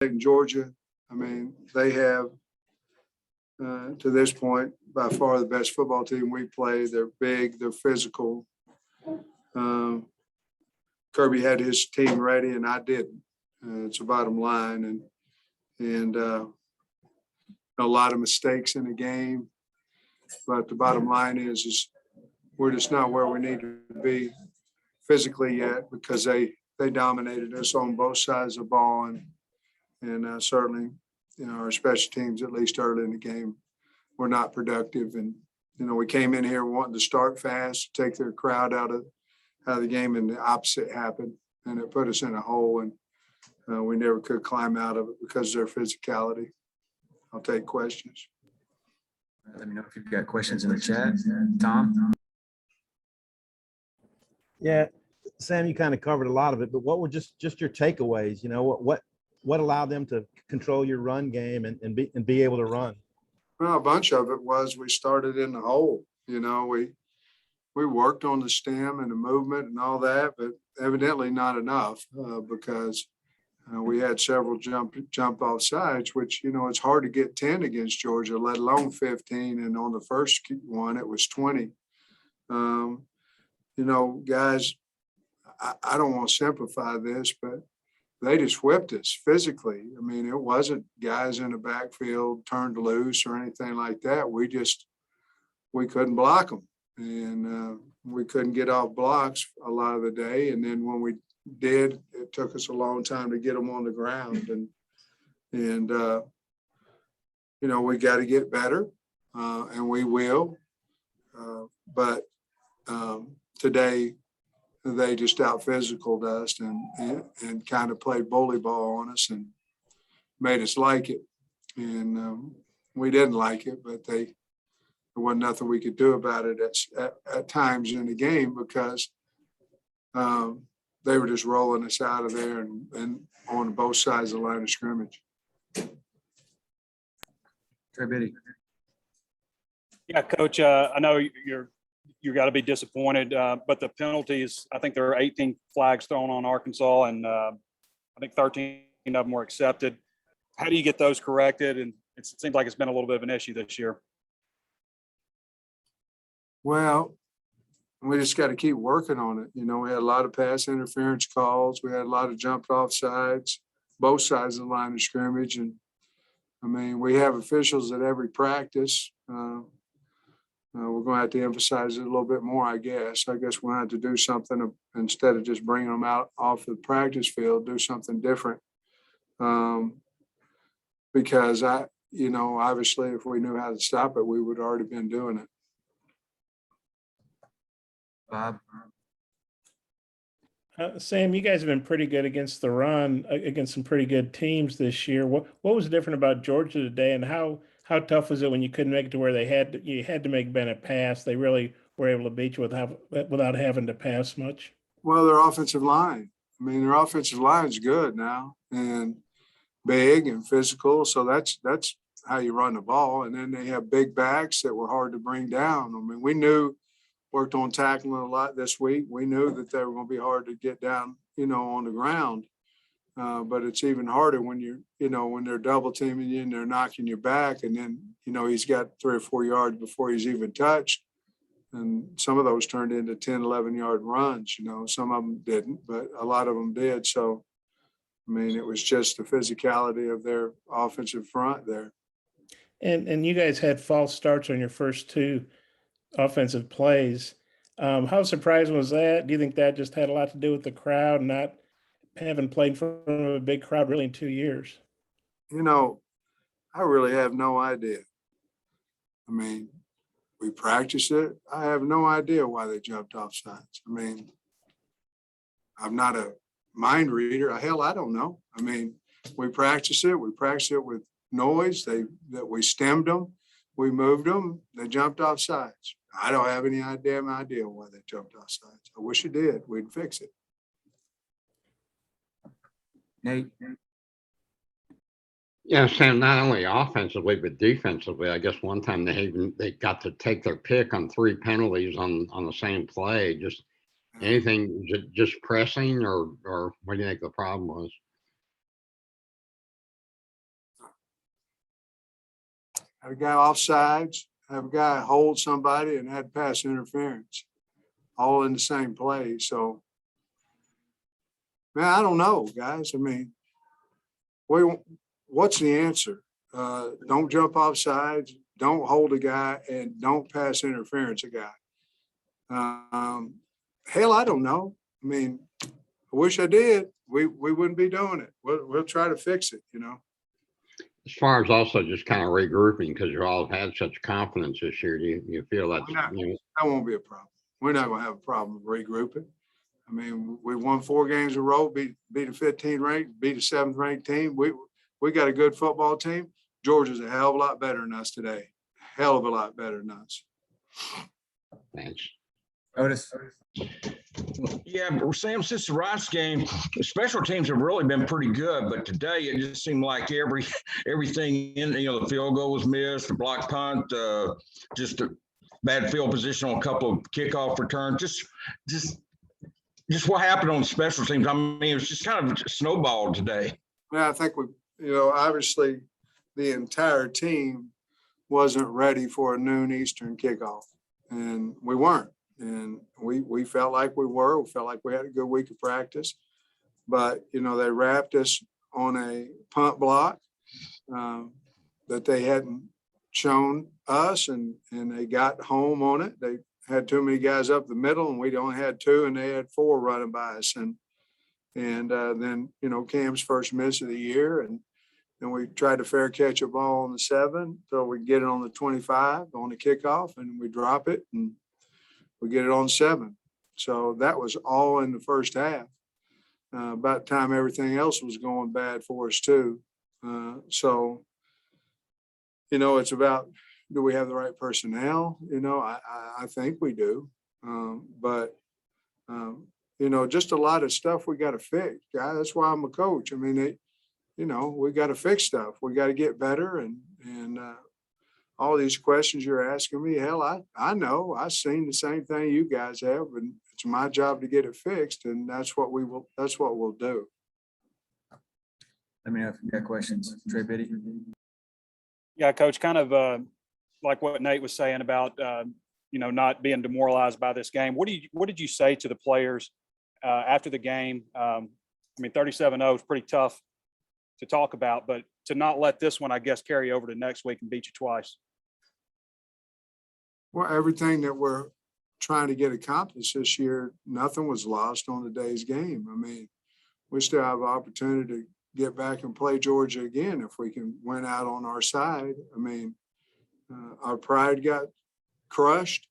in Georgia. I mean, they have, to this point, by far the best football team we play. They're big, they're physical. Kirby had his team ready, and I didn't. It's a bottom line, and a lot of mistakes in the game. But the bottom line is we're just not where we need to be physically yet, because they dominated us on both sides of the ball, and certainly, our special teams, at least early in the game, were not productive. And we came in here wanting to start fast, take their crowd out of the game, and the opposite happened, and it put us in a hole, and we never could climb out of it because of their physicality. I'll take questions. Let me know if you've got questions in the chat. Tom? Yeah, Sam, you kind of covered a lot of it, but what were just your takeaways? What allowed them to control your run game and be able to run? Well, a bunch of it was we started in the hole. We worked on the stem and the movement and all that, but evidently not enough because we had several jump off sides, which, it's hard to get 10 against Georgia, let alone 15. And on the first one, it was 20. Guys, I don't want to simplify this, but they just whipped us physically. I mean, it wasn't guys in the backfield turned loose or anything like that. We couldn't block them, and we couldn't get off blocks a lot of the day. And then when we did, it took us a long time to get them on the ground. And we got to get better, and we will. But today, they just out physicaled us and kind of played bully ball on us and made us like it. And we didn't like it, but there wasn't nothing we could do about it at times in the game, because they were just rolling us out of there and on both sides of the line of scrimmage. Trey Biddy. Yeah, Coach, I know you got to be disappointed, but the penalties, I think there are 18 flags thrown on Arkansas, and I think 13 of them were accepted. How do you get those corrected? And it seems like it's been a little bit of an issue this year. Well, we just got to keep working on it. We had a lot of pass interference calls. We had a lot of jumped off sides, both sides of the line of scrimmage. And I mean, we have officials at every practice. We're going to have to emphasize it a little bit more, I guess. I guess we're going to have to do something instead of just bringing them out off the practice field, do something different. Because obviously, if we knew how to stop it, we would have already been doing it. Bob? Sam, you guys have been pretty good against the run, against some pretty good teams this year. What was different about Georgia today, and how tough was it when you couldn't make it to where you had to make Bennett pass? They really were able to beat you without having to pass much. Well, their offensive line. I mean, their offensive line's good now and big and physical. So that's how you run the ball. And then they have big backs that were hard to bring down. I mean, worked on tackling a lot this week. We knew that they were going to be hard to get down, on the ground. But it's even harder when when they're double teaming you and they're knocking you back, and then, he's got 3 or 4 yards before he's even touched. And some of those turned into 10, 11-yard runs, some of them didn't, but a lot of them did. So, I mean, it was just the physicality of their offensive front there. And you guys had false starts on your first 2 offensive plays. How surprising was that? Do you think that just had a lot to do with the crowd, not having played in front of a big crowd really in 2 years? I really have no idea. I mean, we practiced it. I have no idea why they jumped off sides. I mean, I'm not a mind reader. Hell, I don't know. I mean, we practiced it. We practiced it with noise. That we stemmed them. We moved them. They jumped off sides. I don't have any idea why they jumped off sides. I wish it did. We'd fix it. Nate? Yeah, Sam, not only offensively, but defensively. I guess one time they got to take their pick on 3 penalties on the same play. Just anything, just pressing, or what do you think the problem was? had a guy offsides, have a guy hold somebody and had pass interference, all in the same play. So, man, I don't know, guys. I mean, what's the answer? Don't jump off sides, don't hold a guy, and don't pass interference a guy. Hell, I don't know. I mean, I wish I did. We wouldn't be doing it. We'll try to fix it, you know. As far as also just kind of regrouping, because you all had such confidence this year, do you feel that's, That won't be a problem. We're not going to have a problem regrouping. I mean, we won 4 games in a row, beat a 15 ranked, beat a 7th ranked team. We got a good football team. Georgia's a hell of a lot better than us today. Hell of a lot better than us. thanks. Otis? Yeah, Sam, since the Rice game, the special teams have really been pretty good, but today it just seemed like everything in, the field goal was missed, the block punt, just a bad field position on a couple of kickoff returns. Just what happened on special teams? I mean, it was just kind of snowballed today. Yeah, I think obviously the entire team wasn't ready for a noon Eastern kickoff, and we weren't. And we felt like we were. We felt like we had a good week of practice. But, they wrapped us on a punt block that they hadn't shown us, and they got home on it. They had too many guys up the middle, and we only had 2, and they had 4 running by us. And then, Cam's first miss of the year, and we tried to fair catch a ball on the 7 so we get it on the 25 on the kickoff, and we drop it, and we get it on 7. So that was all in the first half. About the time everything else was going bad for us too. So, it's about, do we have the right personnel? I think we do. But just a lot of stuff we got to fix. Yeah, that's why I'm a coach. I mean, we got to fix stuff. We got to get better, and all these questions you're asking me, hell, I know. I've seen the same thing you guys have, and it's my job to get it fixed, and that's what we'll do. Let me know if you've got questions. Trey Biddy? Yeah, Coach, kind of like what Nate was saying about, not being demoralized by this game. What did you say to the players after the game? 37-0 is pretty tough to talk about, but to not let this one, I guess, carry over to next week and beat you twice. Well, everything that we're trying to get accomplished this year, nothing was lost on today's game. I mean, we still have an opportunity to get back and play Georgia again if we can win out on our side. I mean, our pride got crushed,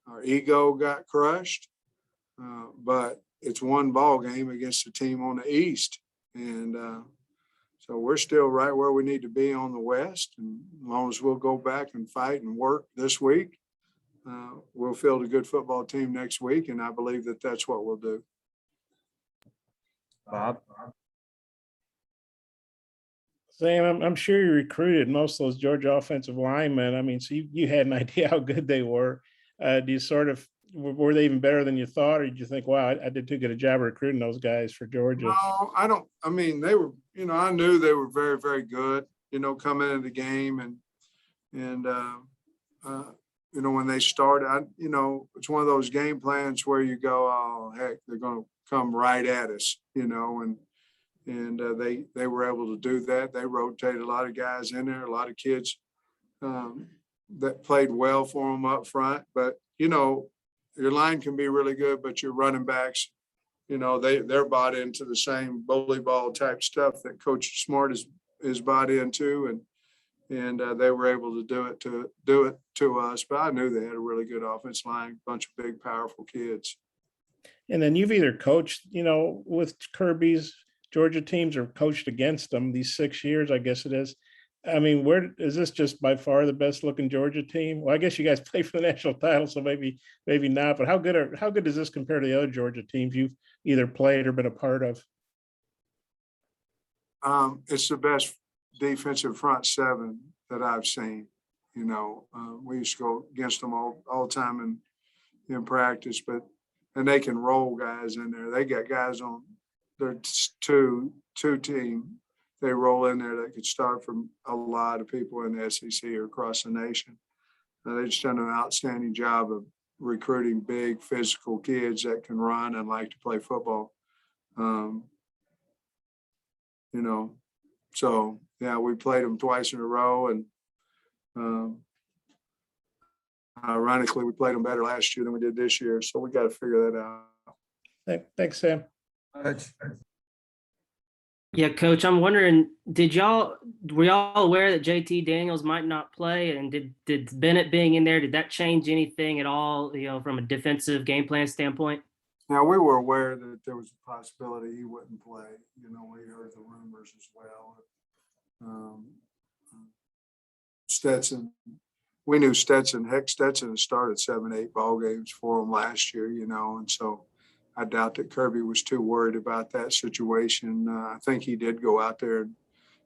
our ego got crushed, but it's one ball game against a team on the East, and so we're still right where we need to be on the West. And as long as we'll go back and fight and work this week, we'll field a good football team next week, and I believe that that's what we'll do. Bob? Sam, I'm sure you recruited most of those Georgia offensive linemen. I mean, so you had an idea how good they were. Do you were they even better than you thought, or did you think, wow, I did too good a job recruiting those guys for Georgia? No, I don't. I mean, they were, I knew they were very, very good, coming into the game, and when they started, it's one of those game plans where you go, oh, heck, they're going to come right at us, and they were able to do that. They rotated a lot of guys in there, a lot of kids that played well for them up front. But, your line can be really good, but your running backs, they're bought into the same bully ball type stuff that Coach Smart is bought into, and they were able to do it to us. But I knew they had a really good offense line, bunch of big, powerful kids. And then you've either coached, with Kirby's Georgia teams or coached against them these 6 years, I guess it is. I mean, where is this just by far the best looking Georgia team? Well, I guess you guys play for the national title, so maybe not. But how good does this compare to the other Georgia teams you've either played or been a part of? It's the best defensive front 7 that I've seen. We used to go against them all the time in practice, and they can roll guys in there. They got guys on their two team they roll in there that could start from a lot of people in the SEC or across the nation. They've just done an outstanding job of recruiting big physical kids that can run and like to play football. You know, so yeah, we played them twice in a row, and ironically, we played them better last year than we did this year. So we got to figure that out. Thanks, Sam. Coach? Yeah, Coach, I'm wondering, were y'all aware that JT Daniels might not play? And did Bennett being in there, did that change anything at all, from a defensive game plan standpoint? Now, we were aware that there was a possibility he wouldn't play. We heard the rumors as well. Stetson, we knew Stetson had started 7-8 ball games for him last year, and so I doubt that Kirby was too worried about that situation. I think he did go out there and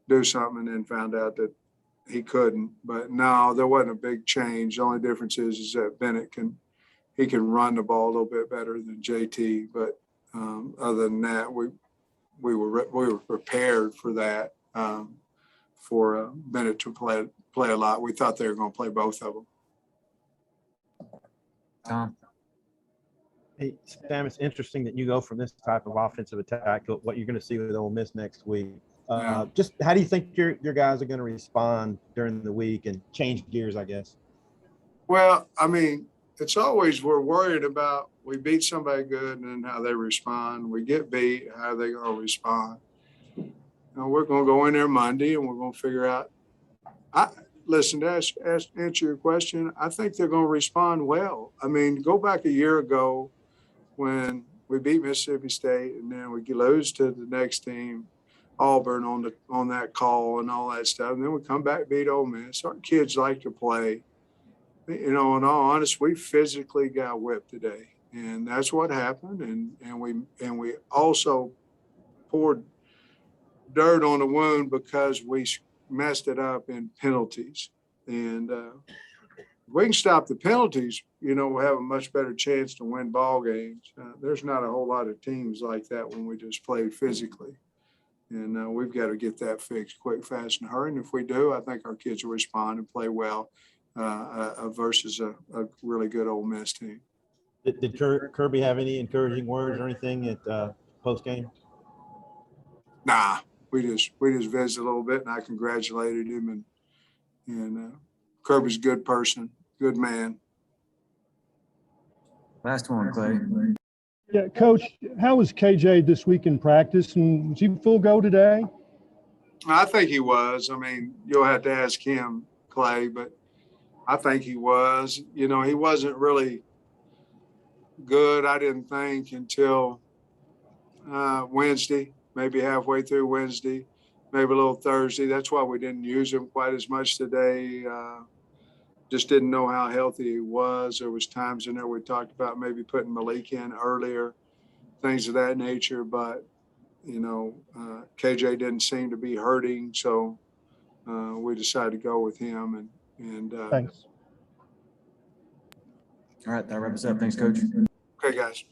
do something and then found out that he couldn't. But no, there wasn't a big change. The only difference is that Bennett can run the ball a little bit better than JT. But other than that, we were prepared for that, for Bennett to play a lot. We thought they were going to play both of them. Tom? Hey, Sam, it's interesting that you go from this type of offensive attack to what you're going to see with Ole Miss next week. Yeah. Just how do you think your guys are going to respond during the week and change gears, I guess? Well, I mean, it's always we're worried about we beat somebody good and then how they respond. We get beat, how are they going to respond? We're going to go in there Monday and we're going to figure out. Listen, to answer your question, I think they're going to respond well. I mean, go back a year ago when we beat Mississippi State and then we lose to the next team, Auburn, on that call and all that stuff. And then we come back, beat Ole Miss. Our kids like to play. In all honesty, we physically got whipped today. And that's what happened. And we also poured dirt on the wound because we messed it up in penalties. And if we can stop the penalties, we'll have a much better chance to win ball games. There's not a whole lot of teams like that when we just play physically. And we've got to get that fixed quick, fast, and hurry. And if we do, I think our kids will respond and play well versus a really good Ole Miss team. Did Kirby have any encouraging words or anything at post game? Nah, we just visited a little bit, and I congratulated him. And Kirby's a good person, good man. Last one, Clay. Yeah, Coach, how was KJ this week in practice, and was he full go today? I think he was. I mean, you'll have to ask him, Clay, but I think he was. He wasn't really good, I didn't think, until Wednesday, maybe halfway through Wednesday, maybe a little Thursday. That's why we didn't use him quite as much today. Just didn't know how healthy he was. There was times in there we talked about maybe putting Malik in earlier, things of that nature. But, KJ didn't seem to be hurting. So we decided to go with him. And Thanks. All right, that wraps us up. Thanks, Coach. Okay, guys.